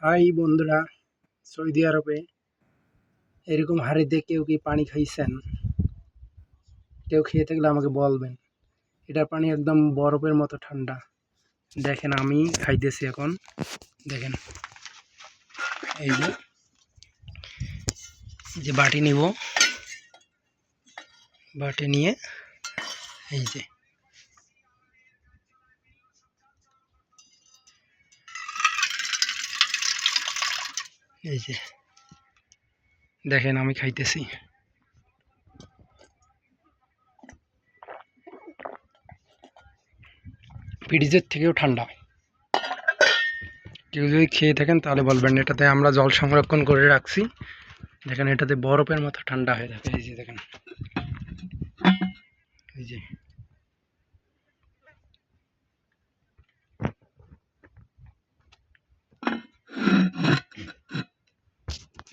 High বন্ধুরা, Saudi আরবে এরকম হাঁড়িতে কেউ কি পানি খাইছেন? কেউ খেয়ে থাকলে আমাকে বলবেন। এটার পানি একদম বরফের মতো ঠান্ডা। দেখেন আমি খাইতেছি এখন। দেখেন এই যে বাটি নিব, বাটি নিয়ে এই যে দেখেন আমি খাইতেছি। ফ্রিজের থেকেও ঠান্ডা। কেউ যদি খেয়ে থাকেন তাহলে বলবেন। এটাতে আমরা জল সংরক্ষণ করে রাখছি। দেখেন এটাতে বরফের মতো ঠান্ডা হয়ে থাকে। এই যে দেখেন।